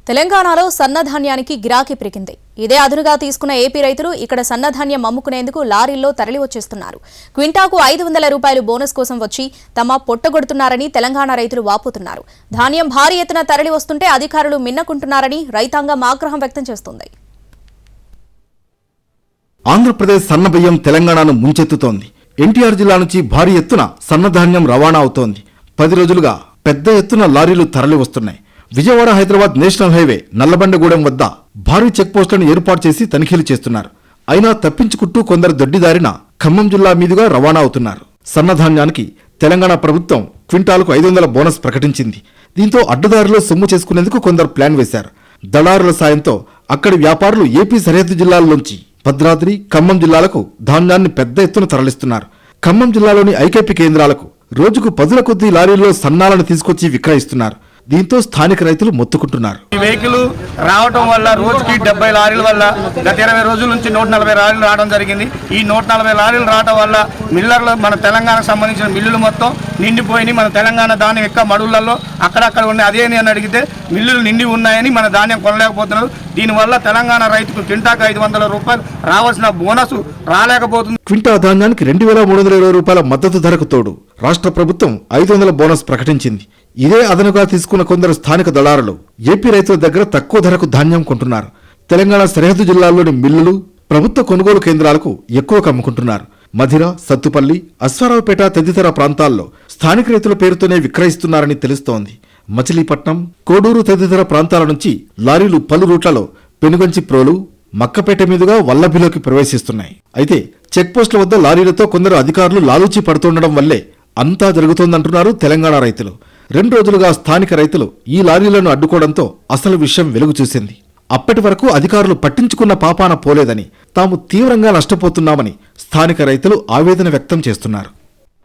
తెలంగాణలో సన్నధాన్యానికి గిరాకీ పెరిగింది. ఇదే అదునుగా తీసుకున్న ఏపీ రైతులు ఇక్కడ సన్నధాన్యం అమ్ముకునేందుకు లారీల్లో తరలి వచ్చేస్తున్నారు. క్వింటాకు 500 రూపాయలు బోనస్ కోసం వచ్చి తమ పొట్టగొడుతున్నారని తెలంగాణ రైతులు వాపోతున్నారు. ధాన్యం భారీ ఎత్తున తరలి వస్తుంటే అధికారులు మిన్నకుంటున్నారని రైతాంగం ఆగ్రహం వ్యక్తం చేస్తోంది. ఆంధ్రప్రదేశ్ సన్నబియ్యం తెలంగాణను ముంచెత్తుతోంది. ఎన్టీఆర్ జిల్లా నుంచి భారీ ఎత్తున సన్నధాన్యం రవాణా అవుతోంది. 10 రోజులుగా పెద్ద ఎత్తున లారీలు తరలి వస్తున్నాయి. విజయవాడ హైదరాబాద్ నేషనల్ హైవే నల్లబండగూడెం వద్ద భారీ చెక్ పోస్టులను ఏర్పాటు చేసి తనిఖీలు చేస్తున్నారు. అయినా తప్పించుకుంటూ కొందరు దొడ్డిదారిన ఖమ్మం జిల్లా మీదుగా రవాణా అవుతున్నారు. సన్నధాన్యానికి తెలంగాణ ప్రభుత్వం క్వింటాలకు 500 బోనస్ ప్రకటించింది. దీంతో అడ్డదారిలో సొమ్ము చేసుకునేందుకు కొందరు ప్లాన్ వేశారు. దళారుల సాయంతో అక్కడి వ్యాపారులు ఏపీ సరిహద్దు జిల్లాల్లోంచి భద్రాద్రి, ఖమ్మం జిల్లాలకు ధాన్యాన్ని పెద్ద ఎత్తున తరలిస్తున్నారు. ఖమ్మం జిల్లాలోని ఐకేపీ కేంద్రాలకు రోజుకు 10ల కొద్దీ లారీల్లో సన్నాలను తీసుకొచ్చి విక్రయిస్తున్నారు. దీంతో స్థానిక రైతులు మొత్తుకుంటున్నారు. ఈ వెహికల్ రావడం వల్ల రోజుకి 70 లారీల వల్ల గత 20 రోజుల నుంచి 140 లారీలు రావడం జరిగింది. ఈ 140 లారీలు రావడం వల్ల మిల్లర్లు మన తెలంగాణకు సంబంధించిన మిల్లులు మొత్తం నిండిపోయినాయి. మన తెలంగాణ ధాన్యం ఎక్క మడులలో అక్కడక్కడ ఉన్నాయి. అదే అని అడిగితే మిల్లులు నిండి ఉన్నాయని మన ధాన్యం కొనలేకపోతున్నారు. దీనివల్ల తెలంగాణ రైతుకు క్వింటాకు 500 రూపాయలు రావాల్సిన బోనస్ రాలేకపోతుంది. క్వింటా ధాన్యానికి 2320 రూపాయల మద్దతు ధరకు తోడు రాష్ట్ర ప్రభుత్వం 500 బోనస్ ప్రకటించింది. ఇదే అదనుగా తీసుకున్న కొందరు స్థానిక దళారులు ఏపీ రైతుల దగ్గర తక్కువ ధరకు ధాన్యం కొంటున్నారు. తెలంగాణ సరిహద్దు జిల్లాల్లోని మిల్లులు, ప్రభుత్వ కొనుగోలు కేంద్రాలకు ఎక్కువ అమ్ముకుంటున్నారు. మధిర, సత్తుపల్లి, అశ్వారావుపేట తదితర ప్రాంతాల్లో స్థానిక రైతుల పేరుతోనే విక్రయిస్తున్నారని తెలుస్తోంది. మచిలీపట్నం, కోడూరు తదితర ప్రాంతాల నుంచి లారీలు పలు రూట్లలో పెనుగంచి ప్రోలు, మక్కపేట మీదుగా వల్లభిలోకి ప్రవేశిస్తున్నాయి. అయితే చెక్పోస్టుల వద్ద లారీలతో కొందరు అధికారులు లాలూచి పడుతుండడం వల్లే అంతా జరుగుతోందంటున్నారు తెలంగాణ రైతులు. 2 రోజులుగా స్థానిక రైతులు ఈ లారీలను అడ్డుకోవడంతో అసలు విషయం వెలుగు చూసింది. అప్పటి వరకు అధికారులు పట్టించుకున్న పాపాన పోలేదని, తాము తీవ్రంగా నష్టపోతున్నామని స్థానిక రైతులు ఆవేదన వ్యక్తం చేస్తున్నారు.